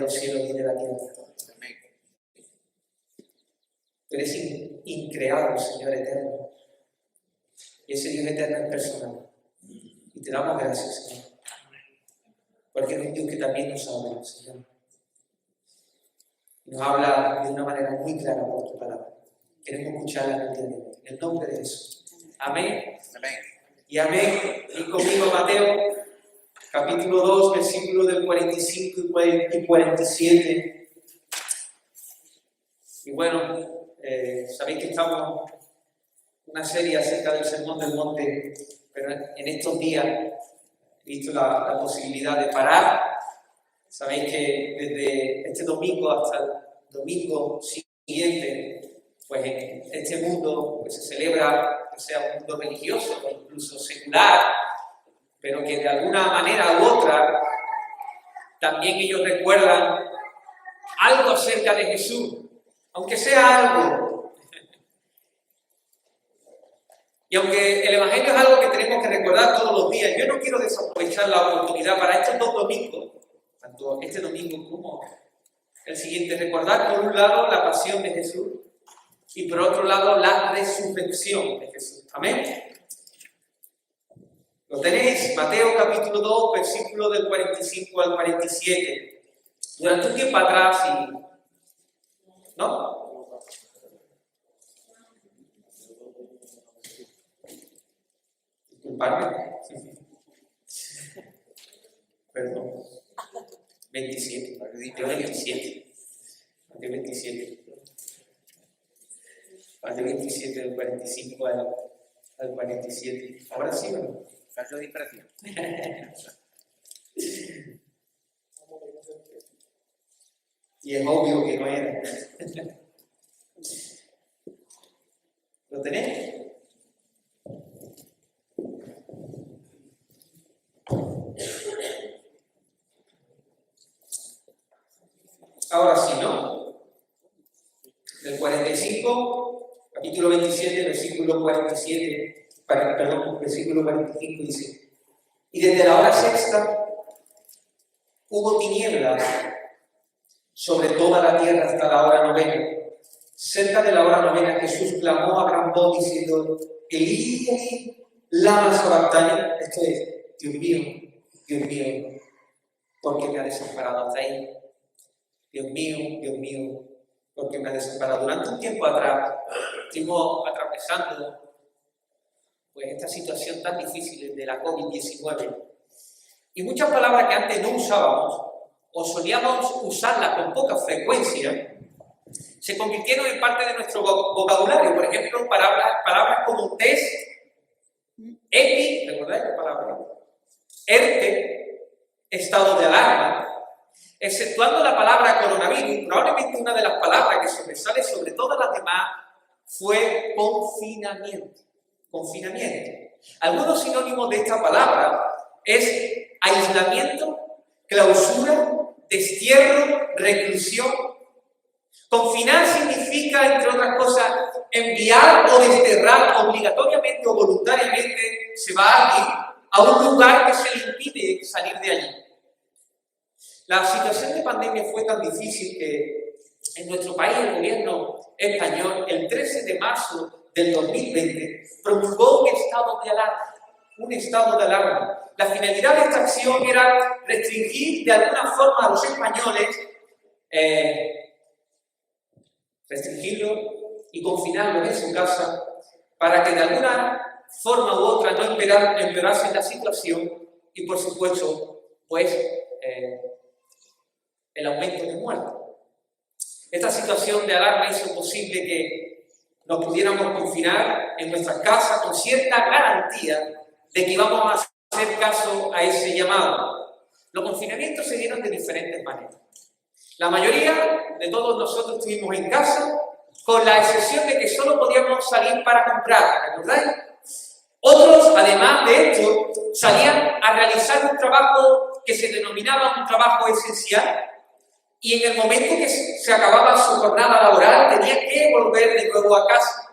los cielos y de la tierra. Tú eres increado, Señor eterno. Y ese Dios eterno es personal. Y te damos gracias, Señor. Porque es un Dios que también nos habla, Señor. Nos habla de una manera muy clara por tu palabra. Queremos escucharla en el día de hoy. En el nombre de Jesús. Amén. Amén. Y amén. Y conmigo Mateo, capítulo 2, versículos del 45 y 47. Y bueno, sabéis que estamos en una serie acerca del Sermón del Monte, pero en estos días he visto la posibilidad de parar. Sabéis que desde este domingo hasta el domingo siguiente, pues en este mundo que se celebra, que sea un mundo religioso o incluso secular, pero que de alguna manera u otra también ellos recuerdan algo acerca de Jesús, aunque sea algo. Y aunque el Evangelio es algo que tenemos que recordar todos los días, yo no quiero desaprovechar la oportunidad para estos dos domingos, tanto este domingo como el siguiente, recordar por un lado la pasión de Jesús y por otro lado la resurrección de Jesús. Amén. Lo tenéis, Mateo capítulo 2, versículo del 45 al 47. Durante un tiempo atrás, ¿no? Disculpadme. Perdón. 27. Mateo 27. Mateo 27. Mateo 27 del 45 al 47. Ahora sí, ¿no? Caso de infracción. Y es obvio que no era. ¿Lo tenéis? Ahora sí, ¿no? Del 45, capítulo 27, versículo 47, perdón, versículo 45 dice: y desde la hora sexta hubo tinieblas sobre toda la tierra hasta la hora novena. Cerca de la hora novena Jesús clamó a gran voz diciendo: Elí, Elí, lama sabactani. Esto es: Dios mío, ¿por qué me ha desamparado? Hasta ahí. Dios mío, ¿por qué me ha desamparado? Durante un tiempo atrás estuvimos atravesando pues esta situación tan difícil de la COVID-19 y muchas palabras que antes no usábamos o solíamos usarlas con poca frecuencia se convirtieron en parte de nuestro vocabulario. Por ejemplo, palabras como test, EPI, ¿recordáis la palabra? ERTE, estado de alarma. Exceptuando la palabra coronavirus, probablemente una de las palabras que sobresale sobre todas las demás fue confinamiento. Confinamiento. Algunos sinónimos de esta palabra es aislamiento, clausura, destierro, reclusión. Confinar significa, entre otras cosas, enviar o desterrar obligatoriamente o voluntariamente se va a alguien a un lugar que se le impide salir de allí. La situación de pandemia fue tan difícil que en nuestro país el gobierno español, el 13 de marzo del 2020, promulgó un estado de alarma. Un estado de alarma. La finalidad de esta acción era restringir de alguna forma a los españoles, restringirlos y confinarlos en su casa para que de alguna forma u otra no empeorase la situación y, por supuesto, pues el aumento de muertes. Esta situación de alarma hizo posible que nos pudiéramos confinar en nuestras casas con cierta garantía de que íbamos a hacer caso a ese llamado. Los confinamientos se dieron de diferentes maneras. La mayoría de todos nosotros estuvimos en casa, con la excepción de que solo podíamos salir para comprar, ¿recordáis? Otros, además de esto, salían a realizar un trabajo que se denominaba un trabajo esencial, y en el momento que se acababa su jornada laboral tenían que volver de nuevo a casa.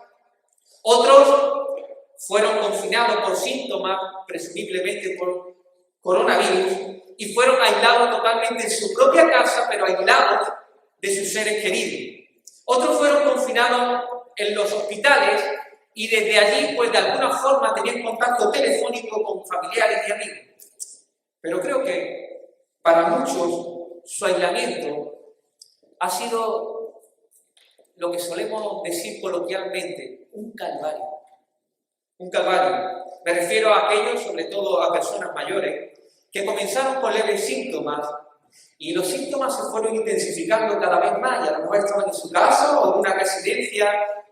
Otros fueron confinados por síntomas, presumiblemente por coronavirus y fueron aislados totalmente en su propia casa, pero aislados de sus seres queridos. Otros fueron confinados en los hospitales y desde allí, pues de alguna forma, tenían contacto telefónico con familiares y amigos. Pero creo que para muchos su aislamiento ha sido lo que solemos decir coloquialmente, un calvario. Un calvario. Me refiero a aquellos, sobre todo a personas mayores, que comenzaron con leves síntomas y los síntomas se fueron intensificando cada vez más y a lo mejor estaban en su casa o en una residencia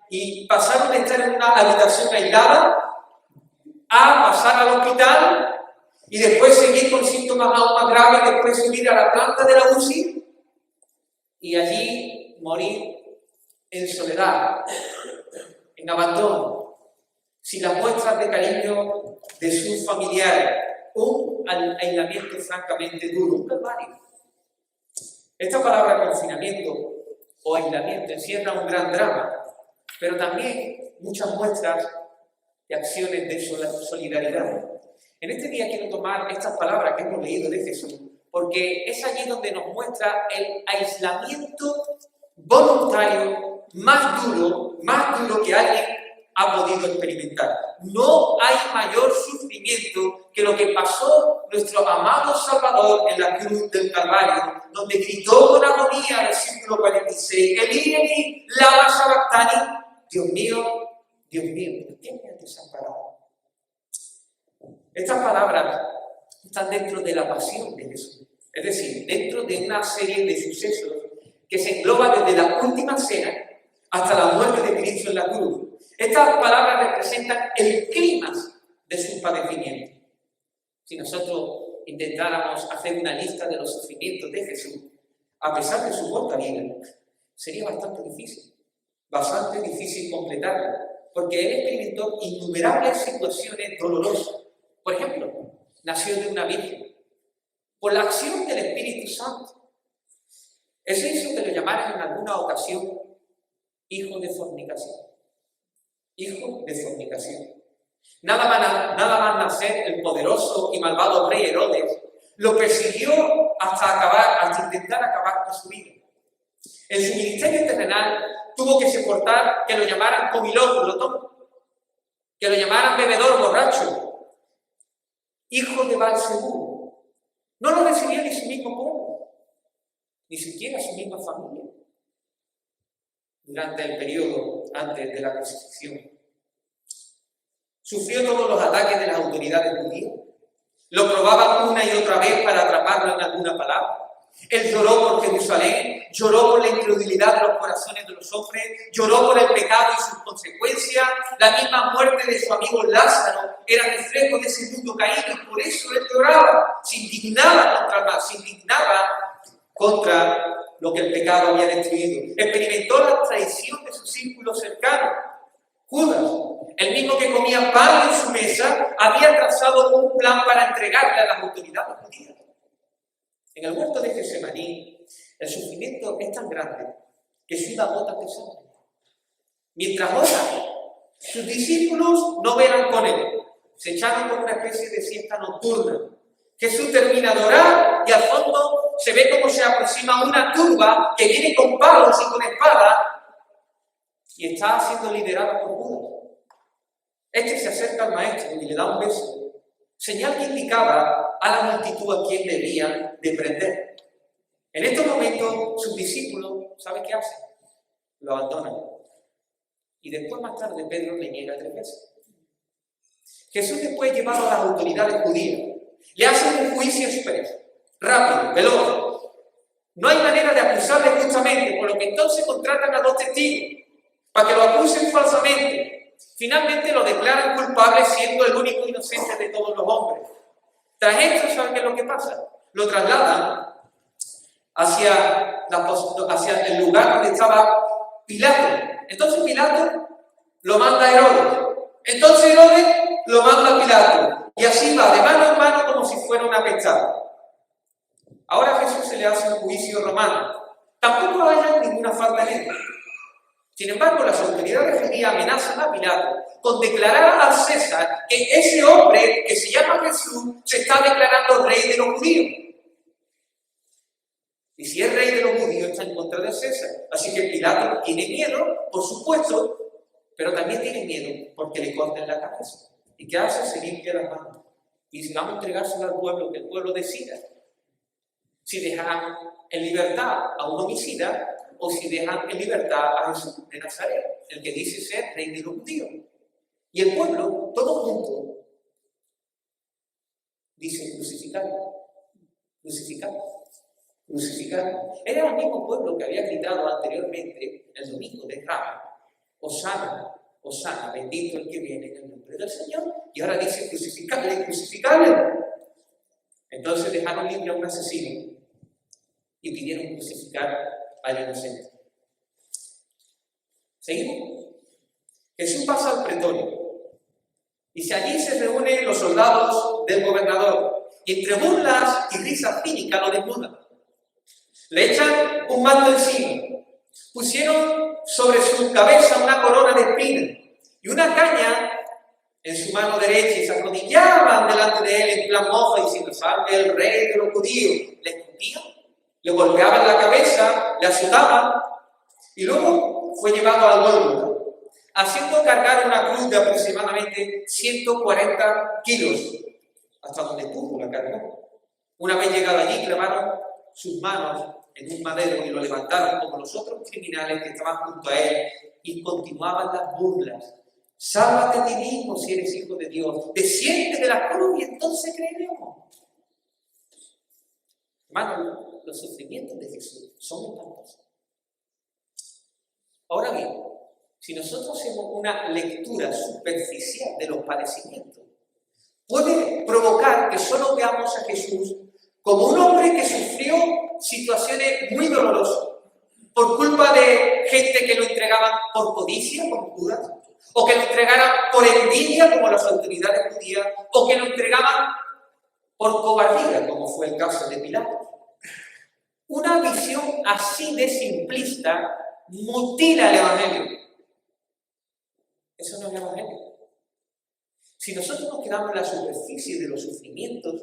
y pasaron de estar en una habitación aislada a pasar al hospital y después seguir con síntomas aún más graves, después subir a la planta de la UCI y allí morir en soledad, en abandono, sin las muestras de cariño de sus familiares. Un aislamiento francamente duro, un calvario. Esta palabra confinamiento o aislamiento encierra un gran drama, pero también muchas muestras de acciones de solidaridad. En este día quiero tomar estas palabras que hemos leído de Jesús, porque es allí donde nos muestra el aislamiento voluntario más duro que alguien ha podido experimentar. No hay mayor sufrimiento que lo que pasó nuestro amado Salvador en la cruz del Calvario, donde gritó con agonía, versículo 46, Elí, Elí, lama sabactani, Dios mío, ¿por qué me has desamparado? Estas palabras están dentro de la pasión de Jesús, es decir, dentro de una serie de sucesos que se engloban desde la última cena hasta la muerte de Cristo en la cruz. Estas palabras representan el clímax de su padecimiento. Si nosotros intentáramos hacer una lista de los sufrimientos de Jesús, a pesar de su corta vida, sería bastante difícil completarla, porque él experimentó innumerables situaciones dolorosas. Por ejemplo, nació de una virgen, por la acción del Espíritu Santo. Eso hizo que lo llamaran en alguna ocasión hijo de fornicación. Hijo de fornicación. Nada más nacer, el poderoso y malvado rey Herodes lo persiguió hasta intentar acabar con su vida. En su ministerio terrenal tuvo que soportar que lo llamaran comilón, glotón, que lo llamaran bebedor, borracho, hijo de Beelzebú. No lo recibía ni su mismo pueblo, ni siquiera su misma familia, durante el periodo antes de la crucifixión. Sufrió todos los ataques de las autoridades judías. Lo probaban una y otra vez para atraparlo en alguna palabra. Él lloró por Jerusalén, lloró por la incredulidad de los corazones de los hombres, lloró por el pecado y sus consecuencias. La misma muerte de su amigo Lázaro era reflejo de ese mundo caído y por eso él lloraba, se indignaba contra lo que el pecado había destruido. Experimentó la traición de su círculo cercano. Judas, el mismo que comía pan en su mesa, había trazado un plan para entregarle a las autoridades judías. En el huerto de Getsemaní, el sufrimiento es tan grande que suda gotas de sangre. Mientras ora, sus discípulos no velan con él, se echaron como una especie de siesta nocturna. Jesús termina de orar y al fondo se ve cómo se aproxima una turba que viene con palos y con espadas y está siendo liderada por Judas. Este se acerca al maestro y le da un beso, señal que indicaba a la multitud a quien debían de prender. En estos momentos, sus discípulos, ¿saben qué hacen? Lo abandonan. Y después, más tarde, Pedro le niega 3 veces. Jesús, después llevado a las autoridades judías, le hacen un juicio expreso, rápido, veloz. No hay manera de acusarle justamente, por lo que entonces contratan a 2 testigos para que lo acusen falsamente. Finalmente lo declaran culpable siendo el único inocente de todos los hombres. Tras esto, ¿saben qué es lo que pasa? Lo trasladan hacia el lugar donde estaba Pilato. Entonces Pilato lo manda a Herodes. Entonces Herodes lo manda a Pilato. Y así va, de mano en mano, como si fuera una pestada. Ahora a Jesús se le hace un juicio romano. Tampoco haya ninguna falta en él. Sin embargo, las autoridades judías amenazan a Pilato con declarar a César que ese hombre que se llama Jesús se está declarando rey de los judíos. Y si es rey de los judíos, está en contra de César. Así que Pilato tiene miedo, por supuesto, pero también tiene miedo porque le corten la cabeza. ¿Y qué hace? Se limpia las manos. Y si vamos a entregárselo al pueblo, que el pueblo decida si dejan en libertad a un homicida o si dejan en libertad a Jesús de Nazaret, el que dice ser rey de los judíos. Y el pueblo, todo junto, dice crucificarlo, crucificarlo, crucificarlo. Era el mismo pueblo que había gritado anteriormente, el domingo de Ramos, Hosana, Hosana, bendito el que viene en el nombre del Señor, y ahora dice crucificarle, crucificarle. Entonces dejaron libre a un asesino y pidieron crucificar al inocente. Seguimos. Jesús pasa al pretorio y si allí se reúnen los soldados del gobernador y entre burlas y risas cínicas lo desnudan. Le echan un manto encima, pusieron sobre su cabeza una corona de espinas y una caña en su mano derecha y se arrodillaban delante de él en plan mofa diciendo: salve el rey de los judíos. Le escupían, le golpeaban la cabeza, le azotaban y luego fue llevado al Gólgota, haciendo cargar una cruz de aproximadamente 140 kilos, hasta donde pudo la cargó. Una vez llegado allí, clavaron sus manos en un madero y lo levantaron como los otros criminales que estaban junto a él y continuaban las burlas. Sálvate a ti mismo si eres hijo de Dios, desciende de la cruz y entonces creeremos. Hermanos, los sufrimientos de Jesús son espantosos. Ahora bien, si nosotros hacemos una lectura superficial de los padecimientos, puede provocar que solo veamos a Jesús como un hombre que sufrió situaciones muy dolorosas por culpa de gente que lo entregaban por codicia, como Judas, o que lo entregaran por envidia, como las autoridades judías, o que lo entregaban por cobardía, como fue el caso de Pilato. Una visión así de simplista mutila el Evangelio. Eso no es el Evangelio. Si nosotros nos quedamos en la superficie de los sufrimientos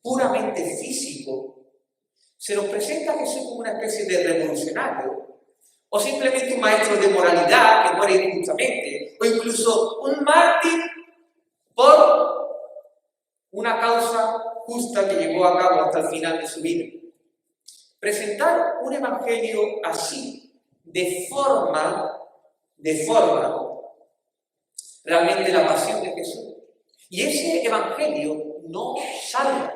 puramente físicos, se nos presenta a Jesús como una especie de revolucionario, o simplemente un maestro de moralidad que muere injustamente, o incluso un mártir por una causa justa que llevó a cabo hasta el final de su vida. Presentar un evangelio así, de forma realmente la pasión de Jesús. Y ese evangelio no salva.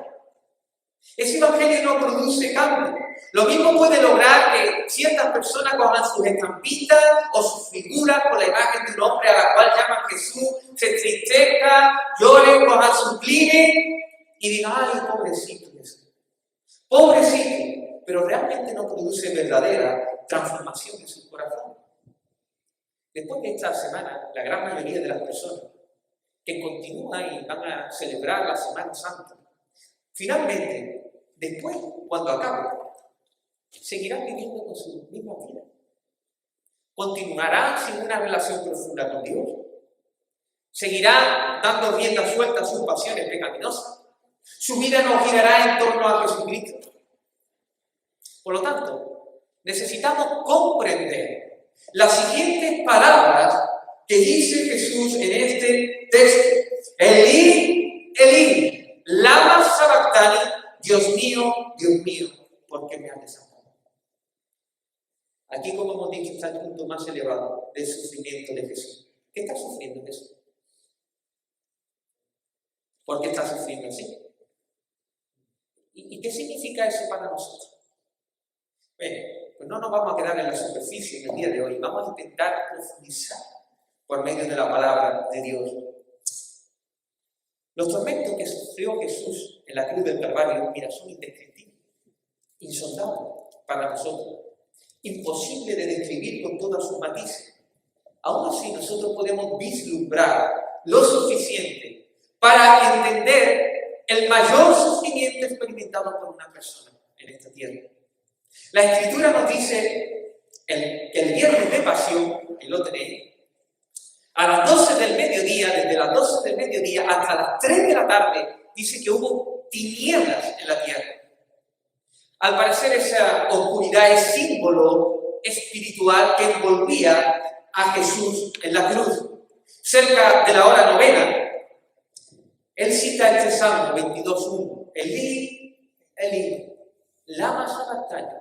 Ese evangelio no produce cambio. Lo mismo puede lograr que ciertas personas cojan sus estampitas o sus figuras con la imagen de un hombre a la cual llaman Jesús, se entristezcan, lloren, cojan sus pliegues y digan: ay, pobrecito Jesús. Pobrecito, pero realmente no produce verdadera transformación en su corazón. Después de esta semana, la gran mayoría de las personas que continúan y van a celebrar la Semana Santa, finalmente, después, cuando acabe, seguirán viviendo con su misma vida. Continuarán sin una relación profunda con Dios. Seguirán dando rienda suelta a sus pasiones pecaminosas. Su vida no girará en torno a Jesucristo. Por lo tanto, necesitamos comprender las siguientes palabras que dice Jesús en este texto: Elí, Elí, lama sabactani, Dios mío, ¿por qué me has desamparado? Aquí, como hemos dicho, está el punto más elevado del sufrimiento de Jesús. ¿Qué está sufriendo Jesús? ¿Por qué está sufriendo así? ¿Y qué significa eso para nosotros? Bueno, pues no nos vamos a quedar en la superficie en el día de hoy. Vamos a intentar profundizar por medio de la palabra de Dios. Los tormentos que sufrió Jesús en la cruz del Calvario, mira, son indescriptibles, insondables para nosotros, imposible de describir con todas sus matices. Aún así, nosotros podemos vislumbrar lo suficiente para entender el mayor sufrimiento experimentado por una persona en esta tierra. La Escritura nos dice el viernes de pasión, ahí lo tenéis, a las 12 del mediodía, desde las 12 del mediodía hasta las 3 de la tarde, dice que hubo tinieblas en la tierra. Al parecer esa oscuridad es símbolo espiritual que envolvía a Jesús en la cruz. Cerca de la hora novena, él cita este Salmo 22.1. Elí, Elí, lama sabachthani.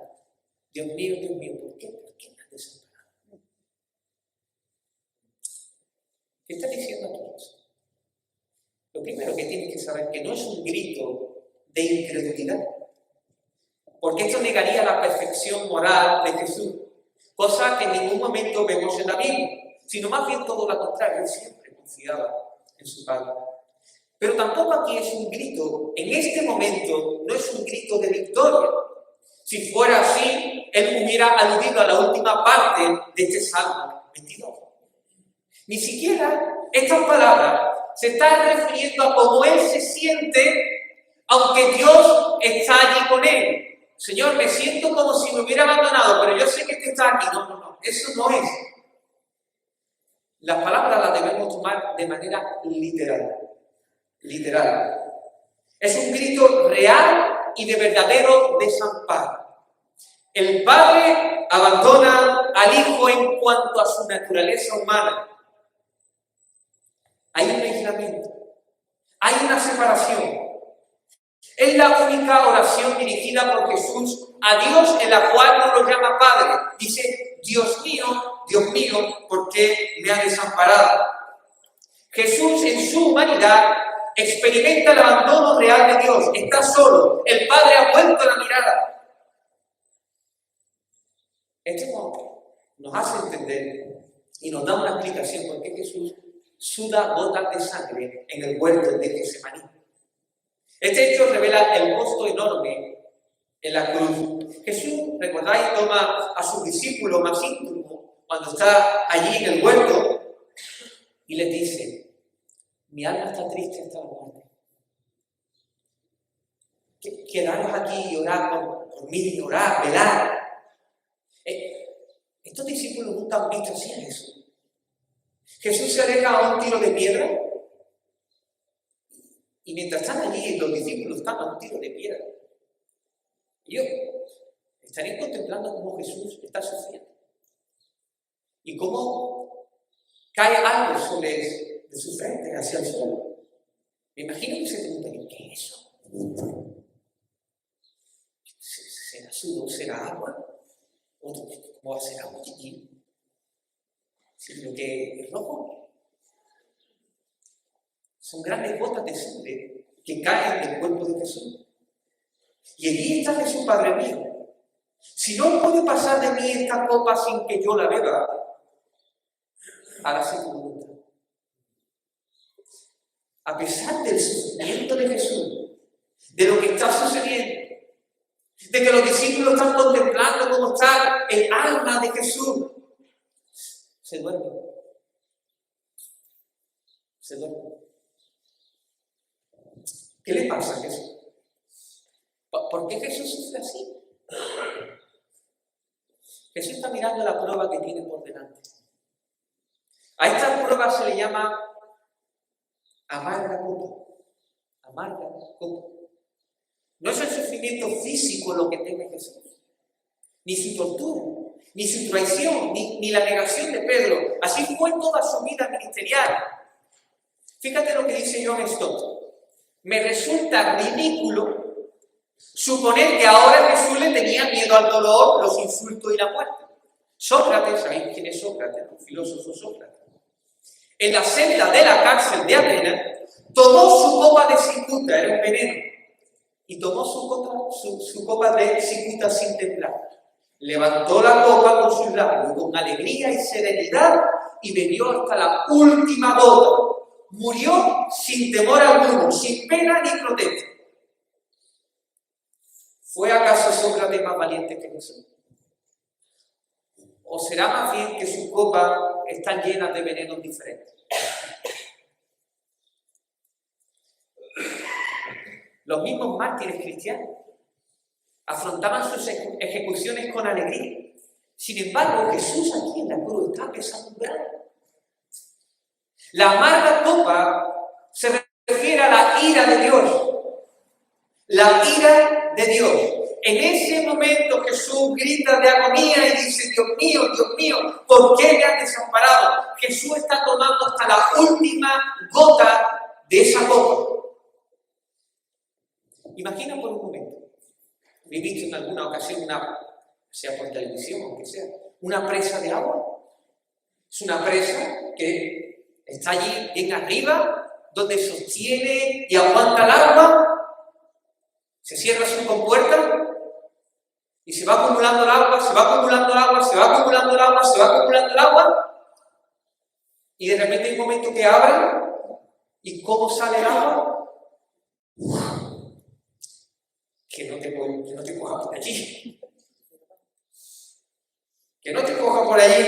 Dios mío, ¿por qué me has desamparado? ¿Qué está diciendo aquí? Lo primero que tienes que saber es que no es un grito de incredulidad, porque esto negaría la perfección moral de Jesús, cosa que en ningún momento vemos en la Biblia, sino más bien todo lo contrario. Él siempre confiaba en su Padre. Pero tampoco aquí es un grito, en este momento no es un grito de victoria. Si fuera así, él hubiera aludido a la última parte de este Salmo 22. Ni siquiera estas palabras se están refiriendo a cómo él se siente, aunque Dios está allí con él. Señor, me siento como si me hubiera abandonado, pero yo sé que tú estás aquí. No, eso no es. Las palabras las debemos tomar de manera literal. Es un grito real y de verdadero desamparo. El padre abandona al hijo en cuanto a su naturaleza humana. Hay un aislamiento, hay una separación. Es la única oración dirigida por Jesús a Dios en la cual no lo llama Padre. Dice, Dios mío, ¿por qué me has desamparado? Jesús en su humanidad experimenta el abandono real de Dios. Está solo. El Padre ha vuelto la mirada. Esto nos hace entender y nos da una explicación por qué Jesús suda gotas de sangre en el huerto de Getsemaní. Este hecho revela el costo enorme en la cruz. Jesús, recordáis, toma a sus discípulos más íntimos cuando está allí en el huerto y les dice: mi alma está triste hasta la muerte. Quedaros aquí y orad por mí, orad, velad. Estos discípulos nunca han visto así a Jesús. Jesús se aleja a un tiro de piedra y mientras están allí los discípulos están a un tiro de piedra. Ellos estarían contemplando cómo Jesús está sufriendo y cómo cae algo sobre de su frente hacia el suelo. Me imagino que se preguntan: ¿qué es eso? ¿Será sudor? ¿Será agua? ¿Cómo va a ser agua chiquillo? Sino que es rojo. Son grandes gotas de sangre que caen del cuerpo de Jesús. Y allí está Jesús: Padre mío, si no puede pasar de mí esta copa sin que yo la beba, hágase tu voluntad. A pesar del sufrimiento de Jesús, de lo que está sucediendo, de que los discípulos están contemplando cómo está el alma de Jesús, se duerme. ¿Qué le pasa a Jesús? ¿Por qué Jesús sufre así? Jesús está mirando la prueba que tiene por delante. A esta prueba se le llama amarga copa. No es el sufrimiento físico lo que teme Jesús, ni su tortura, ni su traición, ni la negación de Pedro. Así fue toda su vida ministerial. Fíjate lo que dice John Stott. Me resulta ridículo suponer que ahora Jesús le tenía miedo al dolor, los insultos y la muerte. Sócrates, ¿sabéis quién es Sócrates? Un filósofo Sócrates. En la celda de la cárcel de Atenas, tomó su copa de cicuta, era un veneno, y tomó su copa de cicuta sin temblar. Levantó la copa con sus labios, con alegría y serenidad, y bebió hasta la última gota. Murió sin temor alguno, sin pena ni protesta. ¿Fue acaso Sócrates más valiente que Jesús? ¿O será más bien que sus copas están llenas de venenos diferentes? Los mismos mártires cristianos afrontaban sus ejecuciones con alegría, Sin embargo, Jesús aquí en la cruz está desamparado. La amarga copa se refiere a la ira de Dios. La ira de Dios. En ese momento Jesús grita de agonía y dice, Dios mío, ¿por qué me has desamparado? Jesús está tomando hasta la última gota de esa copa. Imagina por un momento, he visto en alguna ocasión sea por televisión, aunque sea, una presa de agua. Es una presa que está allí bien arriba, donde sostiene y aguanta el agua. Se cierra su compuerta y se va acumulando el agua, se va acumulando el agua, se va acumulando el agua, se va acumulando el agua. Y de repente hay un momento que abre y ¿cómo sale el agua? Que no te coja por allí. Que no te coja por allí.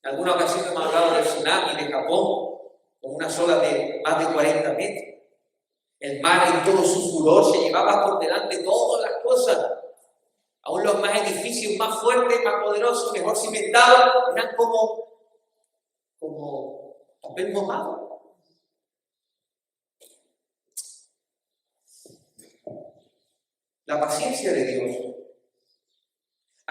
En alguna ocasión hemos hablado del tsunami de Japón, con unas olas de más de 40 metros. El mar en todo su furor se llevaba por delante todas las cosas. Aún los más edificios más fuertes, más poderosos, mejor cimentados, eran como papel mojado. La paciencia de Dios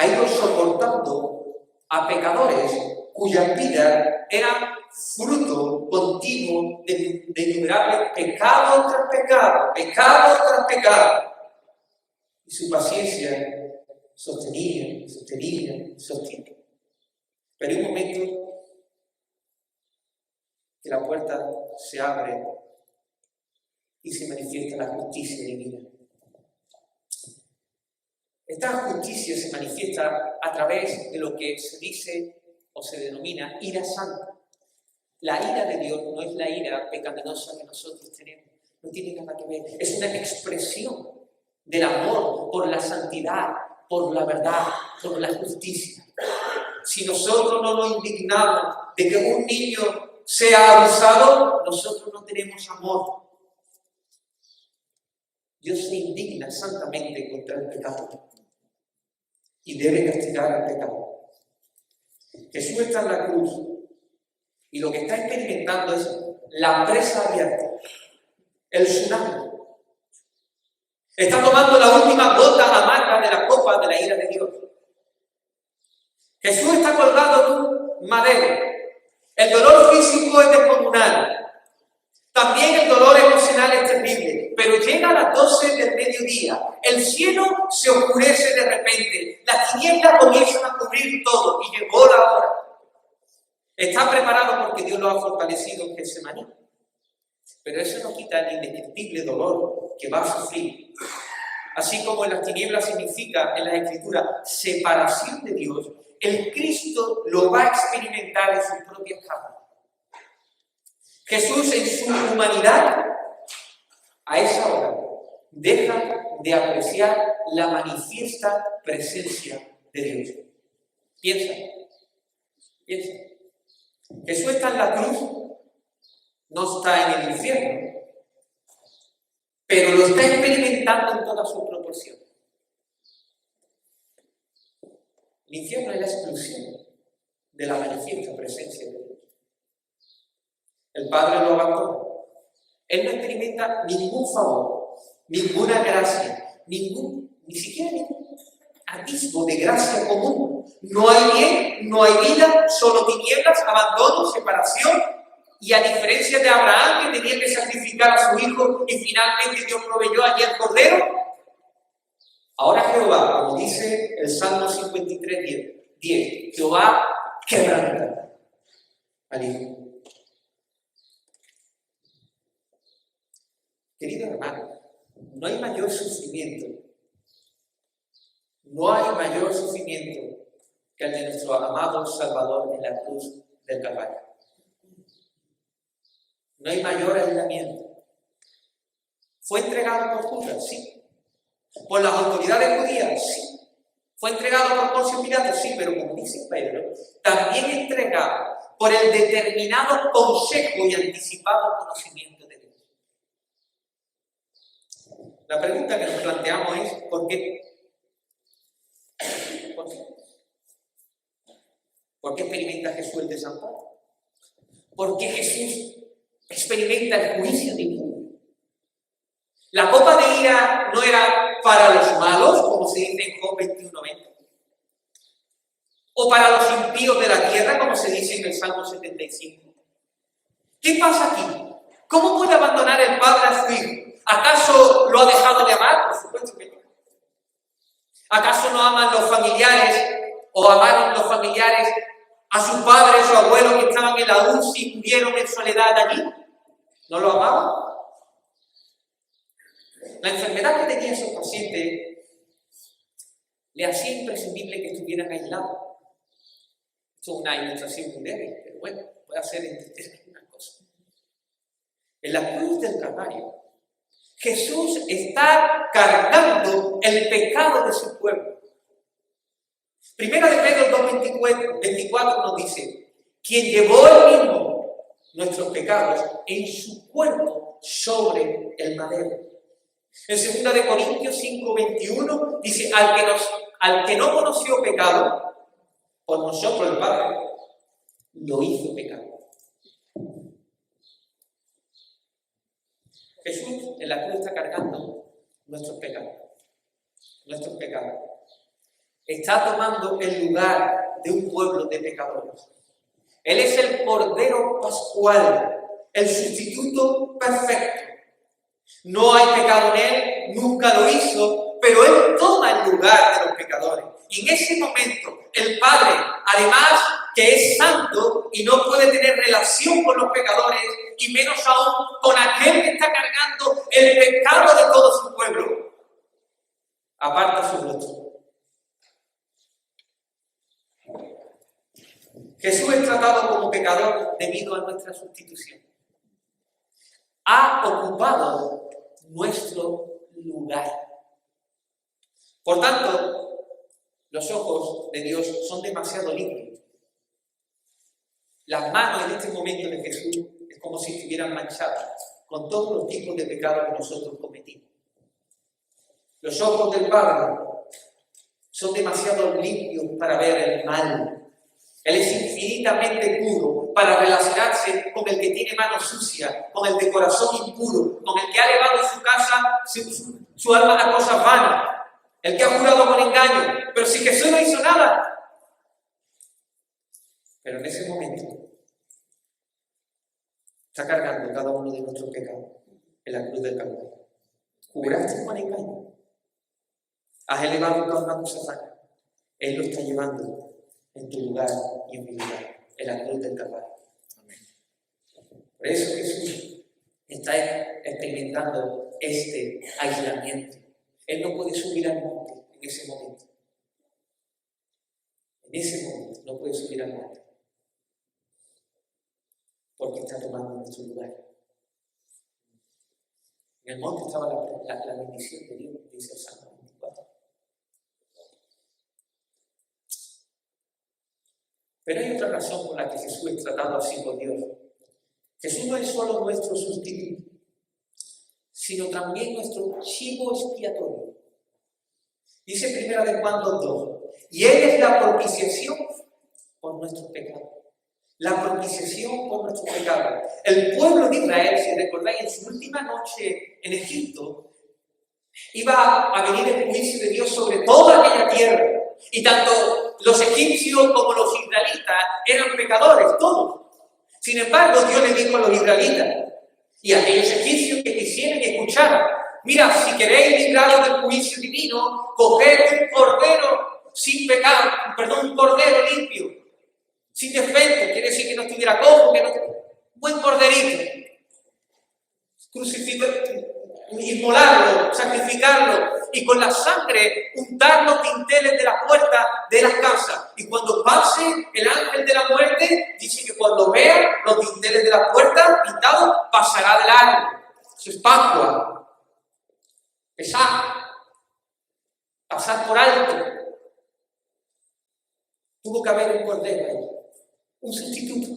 ha ido soportando a pecadores cuyas vidas eran fruto continuo de innumerables pecados tras pecado. Y su paciencia sostenía. Pero hay un momento que la puerta se abre y se manifiesta la justicia divina. Esta justicia se manifiesta a través de lo que se dice o se denomina ira santa. La ira de Dios no es la ira pecaminosa que nosotros tenemos, no tiene nada que ver, es una expresión del amor por la santidad, por la verdad, por la justicia. Si nosotros no nos indignamos de que un niño sea abusado, nosotros no tenemos amor. Dios se indigna santamente contra el pecado y debe castigar al pecado. Jesús está en la cruz y lo que está experimentando es la presa abierta, el tsunami. Está tomando la última gota amarga de la copa de la ira de Dios. Jesús está colgado en un madero. El dolor físico es descomunal. También el dolor emocional es terrible. Pero llega a las 12 del mediodía. El cielo se oscurece de repente. Las tinieblas comienzan a cubrir todo. Y llegó la hora. Está preparado porque Dios lo ha fortalecido en Getsemaní. Pero eso no quita el indescriptible dolor que va a sufrir. Así como en las tinieblas significa en las Escrituras separación de Dios, el Cristo lo va a experimentar en sus propias carnes. Jesús en su humanidad, a esa hora, deja de apreciar la manifiesta presencia de Dios. Piensa. Jesús está en la cruz, no está en el infierno, pero lo está experimentando en toda su proporción. El infierno es la exclusión de la manifiesta presencia de Dios. El Padre lo abandona. Él no experimenta ningún favor, ninguna gracia, ni siquiera ningún atisbo de gracia común. No hay bien, no hay vida, solo tinieblas, abandono, separación. Y a diferencia de Abraham, que tenía que sacrificar a su hijo y finalmente Dios proveyó allí el cordero, ahora Jehová, como dice el Salmo 53:10, Jehová quebranta al hijo. Querido hermano, no hay mayor sufrimiento que el de nuestro amado Salvador en la cruz del Calvario. No hay mayor aislamiento. ¿Fue entregado por Judas? Sí. ¿Por las autoridades judías? Sí. ¿Fue entregado por Poncio Pilato? Sí, pero como dice Pedro, también entregado por el determinado consejo y anticipado conocimiento de Dios. La pregunta que nos planteamos es ¿por qué? ¿Por qué experimenta Jesús el desamparo? Porque Jesús experimenta el juicio divino. La copa de ira no era para los malos, como se dice en Job 21:20, o para los impíos de la tierra, como se dice en el Salmo 75. ¿Qué pasa aquí? ¿Cómo puede abandonar el padre a su hijo? ¿Acaso lo ha dejado de amar? Por supuesto que no. ¿Acaso no aman los familiares o amaron los familiares a sus padres o abuelos que estaban en la UCI y murieron en soledad allí? ¿No lo amaban? La enfermedad que tenía esos pacientes le hacía imprescindible que estuvieran aislados. Esto es una ilustración muy débil, pero bueno, puede hacer entender una cosa. En la cruz del Calvario, Jesús está cargando el pecado de su pueblo. Primera de Pedro 2:24 nos dice: quien llevó él mismo nuestros pecados en su cuerpo sobre el madero. En 2 de Corintios 5:21 dice: al que no conoció pecado, por nosotros el Padre lo hizo pecado. Jesús en la cruz está cargando nuestros pecados. Nuestros pecados. Está tomando el lugar de un pueblo de pecadores. Él es el Cordero Pascual, el sustituto perfecto. No hay pecado en él, nunca lo hizo, pero él toma el lugar de los pecadores. Y en ese momento, el Padre, además que es santo y no puede tener relación con los pecadores, y menos aún con aquel que está cargando el pecado de todo su pueblo, aparta su rostro. Jesús es tratado como pecador debido a nuestra sustitución. Ha ocupado nuestro lugar. Por tanto, los ojos de Dios son demasiado limpios. Las manos en este momento de Jesús es como si estuvieran manchadas con todos los tipos de pecados que nosotros cometimos. Los ojos del Padre son demasiado limpios para ver el mal. Él es infinitamente puro para relacionarse con el que tiene manos sucias, con el de corazón impuro, con el que ha elevado en su casa su alma a cosas vanas, el que ha jurado con engaño. Pero si Jesús no hizo nada. Pero en ese momento está cargando cada uno de nuestros pecados en la cruz del Calvario. Juraste con engaño. Has elevado una cosa vana. Él lo está llevando en tu lugar y en mi lugar, en la cruz del Calvario. Amén. Por eso Jesús está experimentando este aislamiento. Él no puede subir al monte en ese momento. En ese momento no puede subir al monte. Porque está tomando nuestro lugar. En el monte estaba la bendición de Dios, dice el Salmo 24. Pero hay otra razón por la que Jesús es tratado así por Dios. Jesús no es solo nuestro sustituto, sino también nuestro chivo expiatorio. Dice 1 Juan 2:2, y Él es la propiciación por nuestros pecados. La propiciación por nuestros pecados. El pueblo de Israel, si recordáis, en su última noche en Egipto, iba a venir el juicio de Dios sobre toda aquella tierra. Y tanto los egipcios como los israelitas eran pecadores, todos. Sin embargo, Dios le dijo a los israelitas y a aquellos egipcios que quisieran y escucharan: mira, si queréis libraros del juicio divino, coged un cordero sin pecado, un cordero limpio, sin defecto, quiere decir que no estuviera cojo, que no, buen corderito, inmolarlo, sacrificarlo, y con la sangre untar los dinteles de la puerta de las casas. Y cuando pase el ángel de la muerte, dice que cuando vea los dinteles de la puerta pintados, pasará de largo. Eso es Pascua. Pasar por alto. Tuvo que haber un cordero ahí, un sustituto.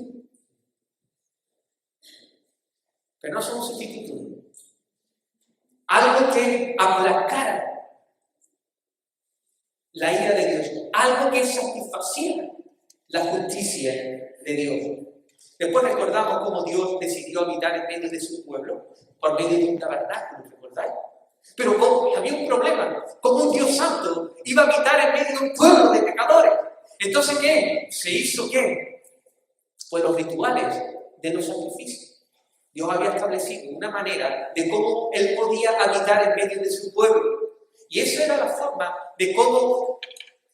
Pero no somos sustitutos. Algo que aplacara la ira de Dios, algo que satisfaciera la justicia de Dios. Después recordamos cómo Dios decidió habitar en medio de su pueblo, por medio de un tabernáculo, ¿recordáis? Pero había un problema, como un Dios santo iba a habitar en medio de un pueblo de pecadores. Entonces, ¿qué? Se hizo, ¿qué? Pues los rituales de los sacrificios. Dios había establecido una manera de cómo Él podía habitar en medio de su pueblo. Y esa era la forma de cómo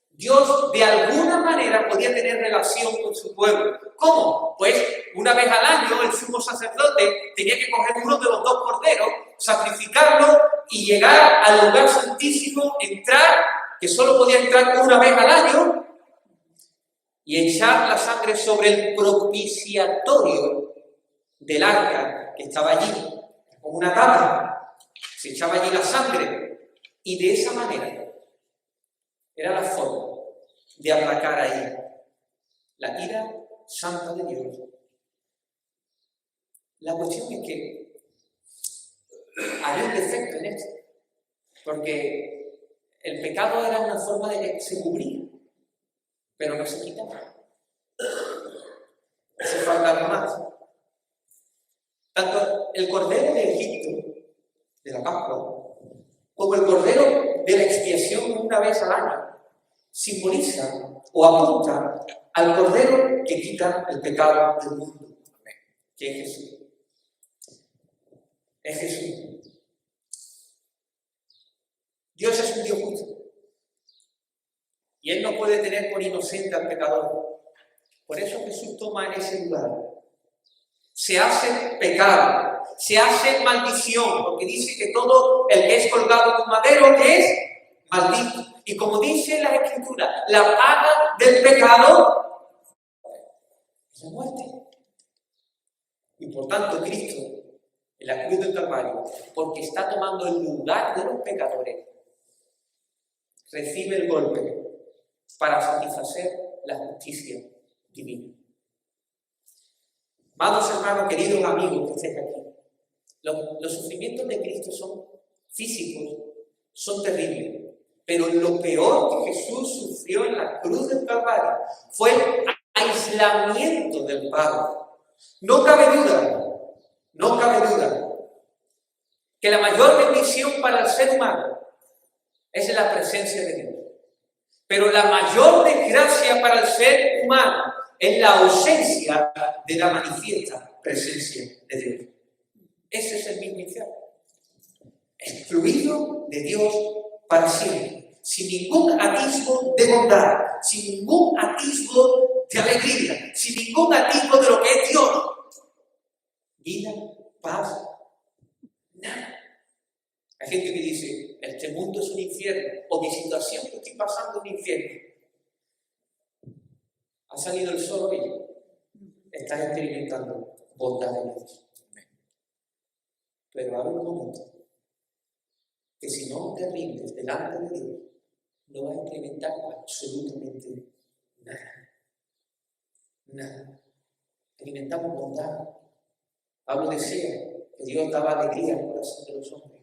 Dios de alguna manera podía tener relación con su pueblo. ¿Cómo? Pues una vez al año el sumo sacerdote tenía que coger uno de los dos corderos, sacrificarlo y llegar al lugar santísimo, entrar, que solo podía entrar una vez al año, y echar la sangre sobre el propiciatorio del arca que estaba allí, con una tapa. Se echaba allí la sangre y de esa manera era la forma de aplacar ahí la ira santa de Dios. La cuestión es que había un defecto en esto, porque el pecado era una forma de que se cubría, pero no se quitaba. Hace falta algo más. Tanto el cordero de Egipto, de la Pascua, como el cordero de la expiación una vez al año, simboliza o apunta al cordero que quita el pecado del mundo, que es Jesús. Es Jesús. Dios es un Dios justo. Y Él no puede tener por inocente al pecador. Por eso Jesús toma ese lugar. Se hace pecado, se hace maldición, porque dice que todo el que es colgado en un madero es maldito. Y como dice la Escritura, la paga del pecado es la muerte. Y por tanto Cristo, en la cruz del Calvario, porque está tomando el lugar de los pecadores, recibe el golpe para satisfacer la justicia divina. Amados hermanos, queridos amigos que estéis aquí, los sufrimientos de Cristo son físicos, son terribles, pero lo peor que Jesús sufrió en la cruz del Calvario fue el aislamiento del Padre. No cabe duda, que la mayor bendición para el ser humano es la presencia de Dios. Pero la mayor desgracia para el ser humano es la ausencia de la manifiesta presencia de Dios. Ese es el mismo infierno. Excluido de Dios para siempre, sin ningún atisbo de bondad, sin ningún atisbo de alegría, sin ningún atisbo de lo que es Dios. Vida, paz, nada. Hay gente que dice, este mundo es un infierno, o mi situación que estoy pasando es un infierno. Ha salido el sol hoy, estás experimentando bondad de Dios. Pero habrá un momento que si no te rindes delante de Dios, no vas a experimentar absolutamente nada. Nada. Experimentamos bondad. Pablo decía que Dios daba alegría al corazón de los hombres.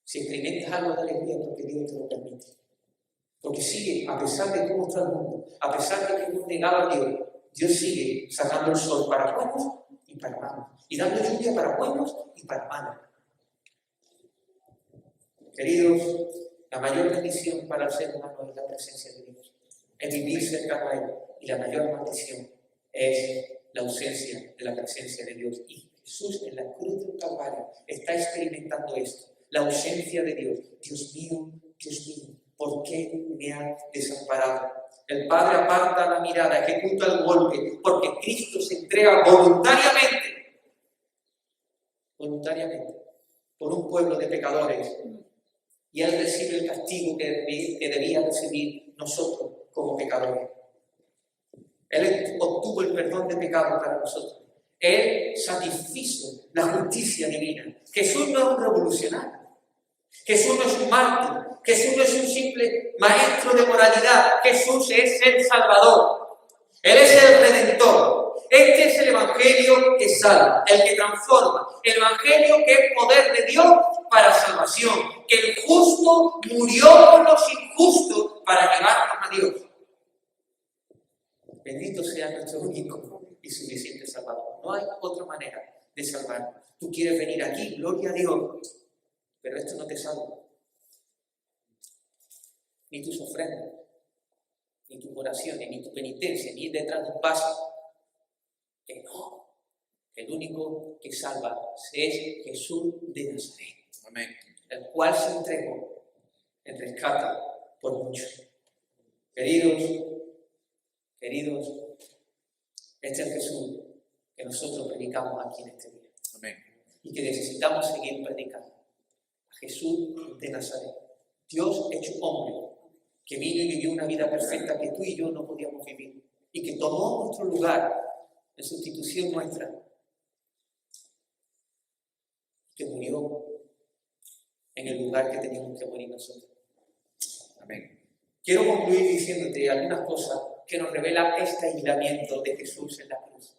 Si experimentas algo de alegría, porque Dios te lo permite. Porque sigue, a pesar de cómo está el mundo, a pesar de que hemos negado a Dios, Dios sigue sacando el sol para buenos y para malos, y dando lluvia para buenos y para malos. Queridos, la mayor bendición para el ser humano es la presencia de Dios, es vivir cercano a Él, y la mayor maldición es la ausencia de la presencia de Dios. Y Jesús en la cruz del Calvario está experimentando esto, la ausencia de Dios. Dios mío, ¿por qué me has desamparado? El Padre aparta la mirada, ejecuta el golpe, porque Cristo se entrega voluntariamente, por un pueblo de pecadores. Y Él recibe el castigo que debía recibir nosotros como pecadores. Él obtuvo el perdón de pecado para nosotros. Él satisfizo la justicia divina. Jesús no es un revolucionario. Jesús no es un mártir. Jesús no es un simple maestro de moralidad. Jesús es el Salvador. Él es el Redentor. Este es el Evangelio que salva, el que transforma. El Evangelio que es poder de Dios para salvación. Que el justo murió por los injustos para llevarnos a Dios. Bendito sea nuestro único y suficiente Salvador. No hay otra manera de salvarnos. Tú quieres venir aquí, gloria a Dios, pero esto no te salva. Ni tus ofrendas, ni tus oraciones, ni tu penitencia, ni ir detrás de un paso. Que no. El único que salva es Jesús de Nazaret. Amén. El cual se entregó en rescate por muchos. Queridos, este es Jesús que nosotros predicamos aquí en este día. Amén. Y que necesitamos seguir predicando. A Jesús de Nazaret. Dios hecho hombre, que vino y vivió una vida perfecta que tú y yo no podíamos vivir. Y que tomó nuestro lugar en sustitución nuestra. Que murió en el lugar que teníamos que morir nosotros. Amén. Quiero concluir diciéndote algunas cosas que nos revela este aislamiento de Jesús en la cruz.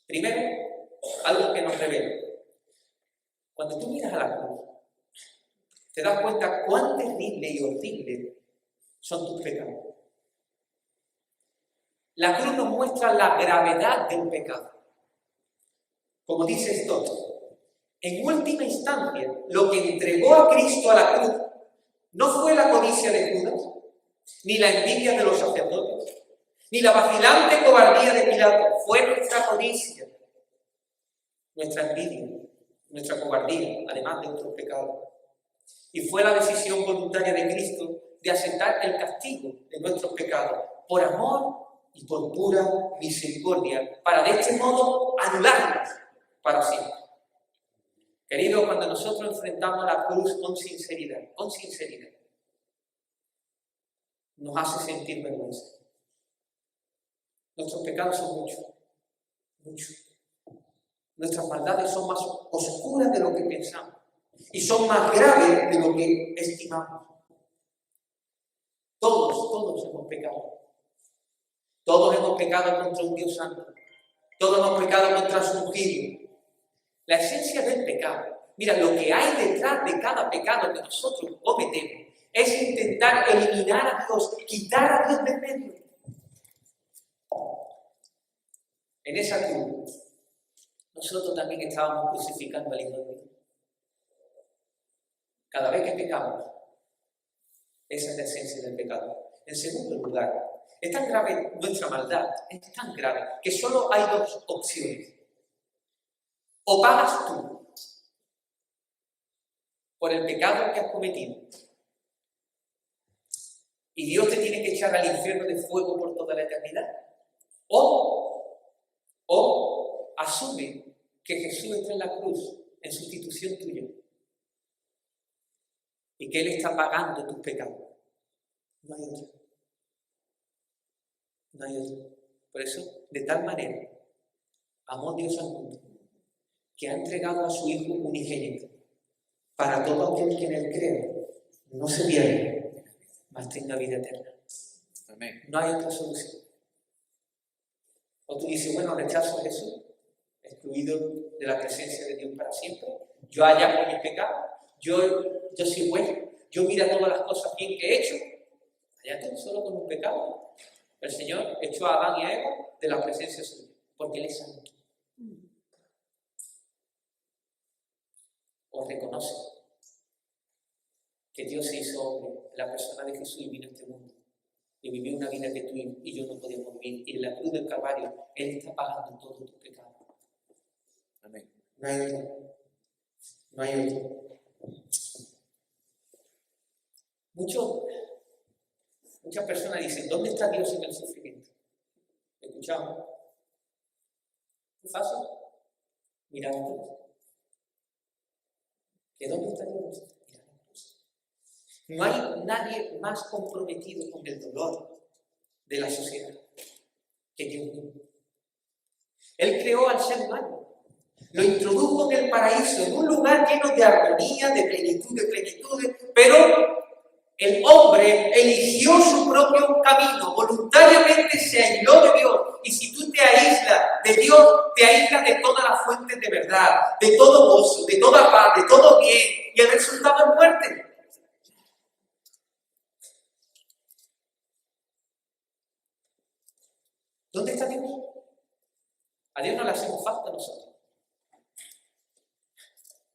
Primero, algo que nos revela. Cuando tú miras a la cruz, te das cuenta cuán terrible y horrible son tus pecados. La cruz nos muestra la gravedad del pecado. Como dice Stott, en última instancia, lo que entregó a Cristo a la cruz no fue la codicia de Judas, ni la envidia de los sacerdotes, ni la vacilante cobardía de Pilato. Fue nuestra codicia, nuestra envidia, nuestra cobardía, además de otros pecados. Y fue la decisión voluntaria de Cristo de aceptar el castigo de nuestros pecados, por amor y por pura misericordia, para de este modo anularlos para siempre. Queridos, cuando nosotros enfrentamos a la cruz con sinceridad, nos hace sentir vergüenza. Nuestros pecados son muchos. Nuestras maldades son más oscuras de lo que pensamos y son más graves de lo que estimamos. Todos hemos pecado. Todos hemos pecado contra un Dios santo. Todos hemos pecado contra su ungido. La esencia del pecado, mira, lo que hay detrás de cada pecado que nosotros cometemos es intentar eliminar a Dios, quitar a Dios del medio. En esa cruz, nosotros también estábamos crucificando al Hijo de Dios. Cada vez que pecamos, esa es la esencia del pecado. En segundo lugar, es tan grave nuestra maldad, es tan grave que solo hay dos opciones. O pagas tú por el pecado que has cometido y Dios te tiene que echar al infierno de fuego por toda la eternidad, o asume que Jesús está en la cruz en sustitución tuya y que Él está pagando tus pecados. No hay otro. No hay otro. Por eso, de tal manera, amó Dios al mundo, que ha entregado a su Hijo unigénito, para todo aquel que en Él cree, no se pierda, mas tenga vida eterna. Amén. No hay otra solución. O tú dices, bueno, rechazo a Jesús, excluido de la presencia de Dios para siempre. Yo allá con mis pecados, yo soy bueno, yo mira todas las cosas bien que he hecho. Allá tú, solo con un pecado. El Señor echó a Adán y a Eva de la presencia suya, porque Él es santo. O reconoce que Dios se hizo hombre en la persona de Jesús y vino a este mundo y vivió una vida que tú y yo no podíamos vivir, y en la cruz del Calvario Él está pagando todos tus pecados. Amén. No hay otro. No hay otro. Muchas personas dicen, ¿dónde está Dios en el sufrimiento? ¿Escuchamos? ¿Es fácil? Mira la cruz. ¿Que dónde está Dios? Mira la cruz. No hay nadie más comprometido con el dolor de la sociedad que Dios mismo. Él creó al ser humano, lo introdujo en el paraíso, en un lugar lleno de armonía, de plenitud, pero el hombre eligió su propio camino, voluntariamente se aisló de Dios. Y si tú te aíslas de Dios, te aíslas de todas las fuentes de verdad, de todo gozo, de toda paz, de todo bien, y el resultado es muerte. ¿Dónde está Dios? A Dios no le hacemos falta a nosotros.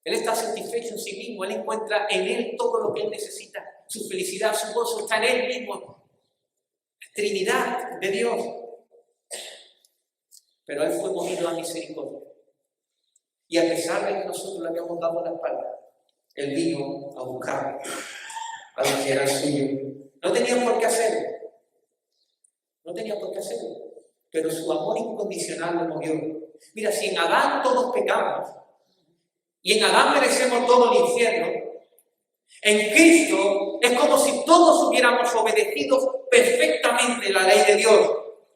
Él está satisfecho en sí mismo, Él encuentra en Él todo lo que Él necesita. Su felicidad, su gozo está en Él mismo. La Trinidad de Dios. Pero Él fue movido a misericordia. Y a pesar de que nosotros le habíamos dado la espalda, Él vino a buscar a los que eran suyos. No tenían por qué hacerlo. No tenían por qué hacerlo. Pero su amor incondicional lo movió. Mira, si en Adán todos pecamos, y en Adán merecemos todo el infierno, en Cristo es como si todos hubiéramos obedecido perfectamente la ley de Dios.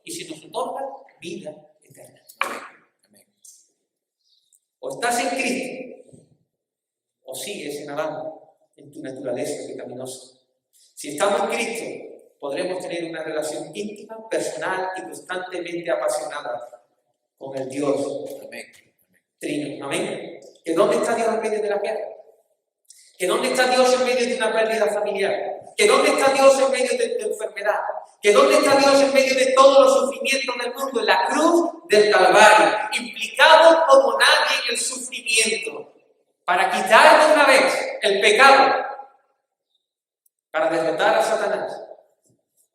Y si nos otorga vida eterna. O estás en Cristo, o sigues en Adán, en tu naturaleza pecaminosa. Si estamos en Cristo, podremos tener una relación íntima, personal y constantemente apasionada con el Dios Trino. Amén. ¿Que dónde está Dios en medio de la guerra? ¿Que dónde está Dios en medio de una pérdida familiar? ¿Que dónde está Dios en medio de tu enfermedad? ¿Que dónde está Dios en medio de todos los sufrimientos del mundo? En la cruz del Calvario, implicado como nadie en el sufrimiento, para quitar de una vez el pecado, para derrotar a Satanás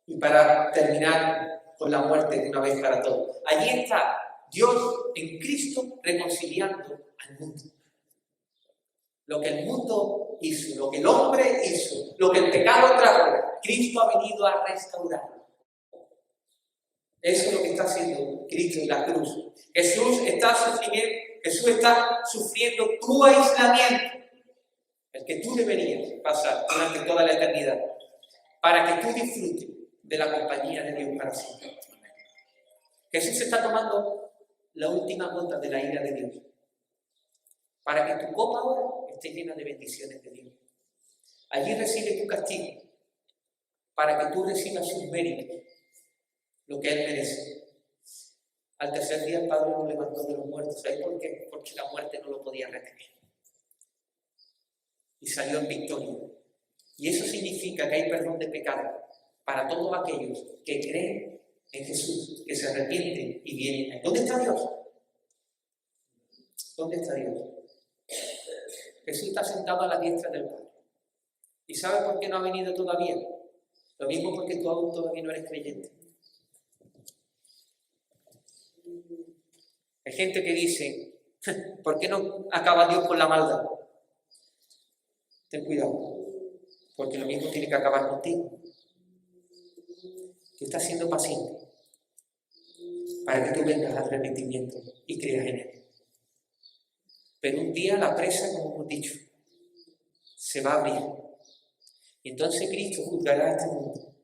y para terminar con la muerte de una vez para todos. Allí está Dios en Cristo reconciliando al mundo. Lo que el mundo hizo, lo que el hombre hizo, lo que el pecado trajo, Cristo ha venido a restaurarlo. Eso es lo que está haciendo Cristo en la cruz. Jesús está sufriendo tu aislamiento, el que tú deberías pasar durante toda la eternidad, para que tú disfrutes de la compañía de Dios para siempre. Jesús está tomando la última gota de la ira de Dios, para que tu copa ahora esté llena de bendiciones de Dios. Allí recibe tu castigo, para que tú recibas sus méritos, lo que Él merece. Al tercer día el Padre lo levantó de los muertos. ¿Sabes por qué? Porque la muerte no lo podía retener. Y salió en victoria. Y eso significa que hay perdón de pecado para todos aquellos que creen en Jesús, que se arrepienten y vienen. ¿Dónde está Dios? ¿Dónde está Dios? Jesús está sentado a la diestra del Padre. ¿Y sabes por qué no ha venido todavía? Lo mismo porque tú aún todavía no eres creyente. Hay gente que dice, ¿por qué no acaba Dios con la maldad? Ten cuidado, porque lo mismo tiene que acabar contigo. Tú estás siendo paciente para que tú vengas al arrepentimiento y creas en Él. Pero un día la presa, como hemos dicho, se va a abrir. Y entonces Cristo juzgará a este mundo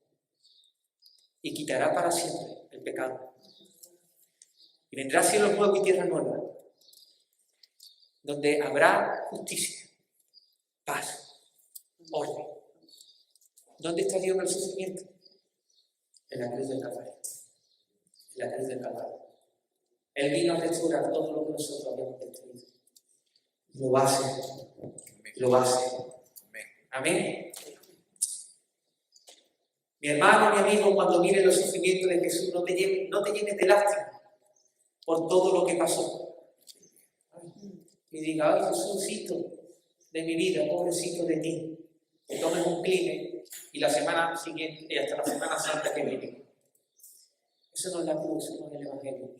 y quitará para siempre el pecado. Y vendrá cielo nuevo y tierra nueva, donde habrá justicia, paz, orden. ¿Dónde está Dios en el sufrimiento? En la cruz del Calvario. En la cruz del Calvario. Él vino a restaurar todo lo que nosotros habíamos destruido. Lo va a hacer. Lo va a hacer. Amén. Mi hermano, mi amigo, cuando mire los sufrimientos de Jesús, no te llenes de lástima por todo lo que pasó. Y diga, ay, Jesucito de mi vida, pobrecito de ti. Que tomes un clima y la semana siguiente, y hasta la Semana Santa que viene. Eso no es la cruz, eso no es el Evangelio.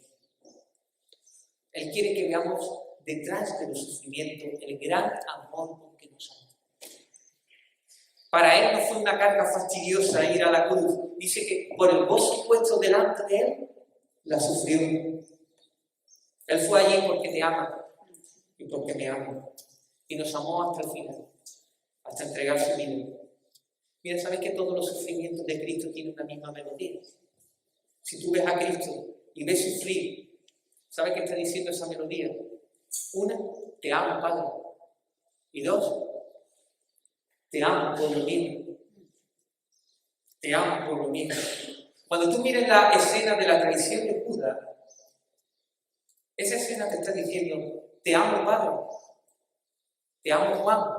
Él quiere que veamos detrás de los sufrimientos el gran amor con que nos ama. Para Él no fue una carga fastidiosa ir a la cruz. Dice que por el gozo puesto delante de Él, la sufrió. Él fue allí porque te ama y porque me ama. Y nos amó hasta el final, hasta entregar su vida. Mira, ¿sabes que todos los sufrimientos de Cristo tienen una misma melodía? Si tú ves a Cristo y ves sufrir, ¿sabes qué está diciendo esa melodía? Una, te amo, Padre. Y dos, te amo, pueblo mío. Te amo, pueblo mío. Cuando tú mires la escena de la traición de Judas, esa escena te está diciendo, te amo, Padre. Te amo, Juan.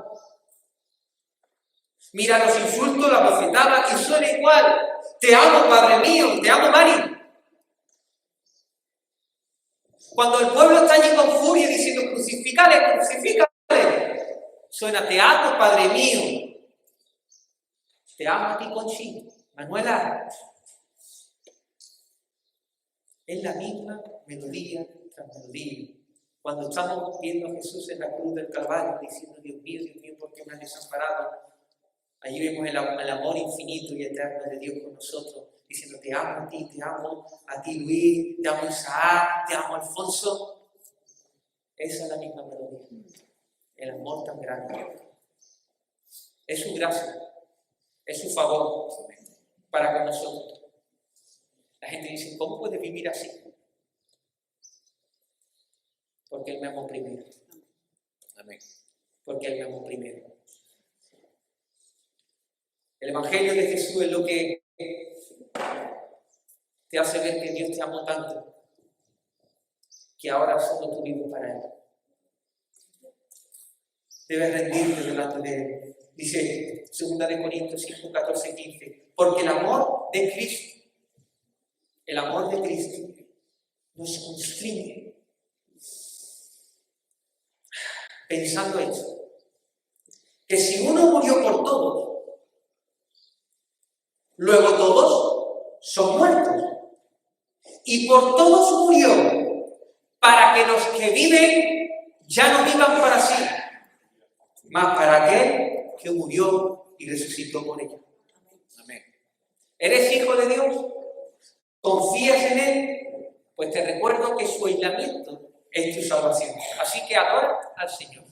Mira los insultos, la bofetada, y suena igual. Te amo, Padre mío. Te amo, Mari. Cuando el pueblo está allí con furia diciendo crucifícale, crucifícale, suena teatro, Padre mío. Te amo a ti, Conchita, Manuela. Es la misma melodía tras melodía. Cuando estamos viendo a Jesús en la cruz del Calvario, diciendo, Dios mío, ¿por qué me has desamparado? Allí vemos el amor infinito y eterno de Dios con nosotros, diciendo, te amo a ti Luis, te amo Isaac, te amo Alfonso. Esa es la misma melodía. El amor tan grande. Es su gracia, es su favor para con nosotros. La gente dice, ¿cómo puedes vivir así? Porque Él me amó primero. Amén. Porque Él me amó primero. El Evangelio de Jesús es lo que te hace ver que Dios te amó tanto, que ahora solo tú vives para Él. Debes rendirte delante de Él. Dice 2 Corintios 5, 14, 15. Porque el amor de Cristo nos constriñe. Pensando esto, que si uno murió por todos, luego todos son muertos. Y por todos murió, para que los que viven ya no vivan para sí, mas para aquel que murió y resucitó por ella. Amén. ¿Eres hijo de Dios? ¿Confías en Él? Pues te recuerdo que su aislamiento es tu salvación. Así que adora al Señor.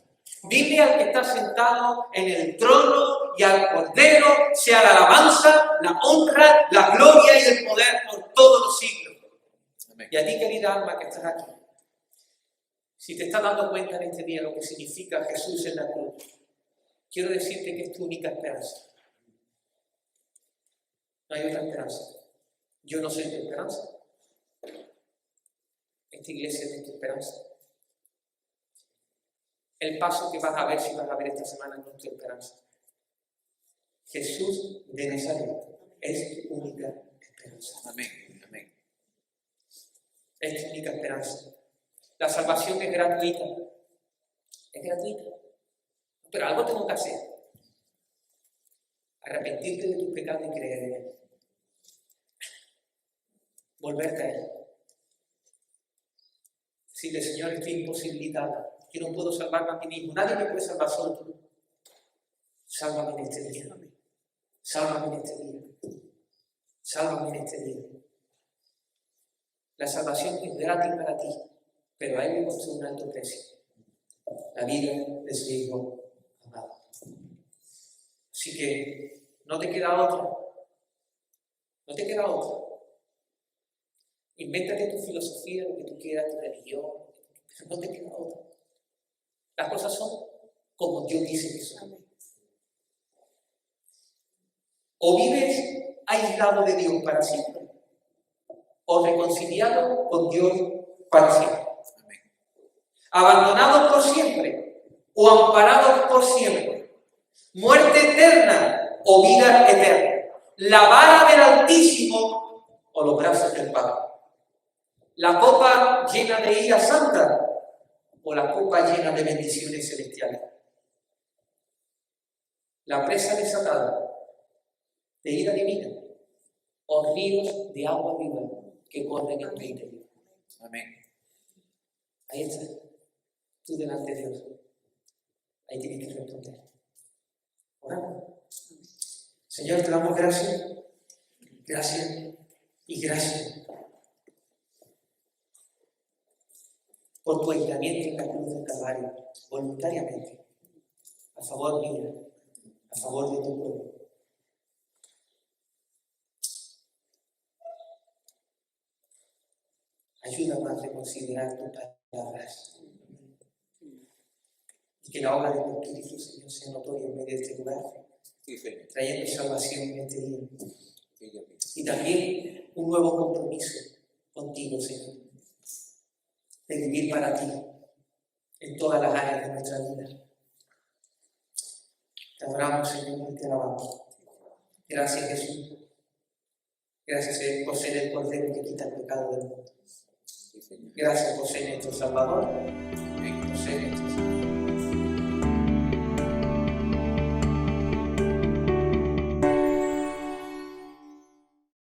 Dile al que está sentado en el trono y al Cordero sea la alabanza, la honra, la gloria y el poder por todos los siglos. Amén. Y a ti, querida alma que estás aquí, si te estás dando cuenta en este día lo que significa Jesús en la cruz, quiero decirte que es tu única esperanza. No hay otra esperanza. Yo no soy tu esperanza. Esta iglesia es tu esperanza. El paso que vas a ver, si vas a ver esta semana, no es tu esperanza. Jesús de Nazaret es tu única esperanza. Amén. Amén. Es tu única esperanza. La salvación es gratuita. Es gratuita. Pero algo tengo que hacer. Arrepentirte de tus pecados y creer en Él. Volverte a Él. Decirle, Señor, estoy imposibilitado. Que no puedo salvarme a mí mismo. Nadie me puede salvar, solo tú. Sálvame en este día. Sálvame en este día. Sálvame en este día. La salvación es gratis para ti, pero a Él le costó un alto precio. La vida de su Hijo amado. Así que no te queda otra. No te queda otra. Invéntate tu filosofía, lo que tú quieras, tu religión, pero no te queda otra. Las cosas son como Dios dice que son. O vives aislado de Dios para siempre, o reconciliado con Dios para siempre. Abandonados por siempre, o amparados por siempre. Muerte eterna o vida eterna. La vara del Altísimo o los brazos del Padre. La copa llena de ira santa o la copa llena de bendiciones celestiales. La presa desatada de ira divina o ríos de agua viva que corren en tu interior. Amén. Ahí está, tú delante de Dios. Ahí tienes que responder. Oramos. Señor, te damos gracias, gracias y gracias por tu aislamiento en la cruz del Calvario, voluntariamente, a favor mío, a favor de tu pueblo. Ayúdame a reconsiderar tus palabras y que la obra de tu Espíritu, Señor, sea notoria en medio de este lugar, trayendo salvación en este día. Y también un nuevo compromiso contigo, Señor, de vivir para ti en todas las áreas de nuestra vida. Te adoramos, Señor, y te alabamos. Gracias, Jesús. Gracias por ser el Cordero que quita el pecado del mundo. Sí, Señor. Gracias por ser nuestro Salvador, por ser nuestro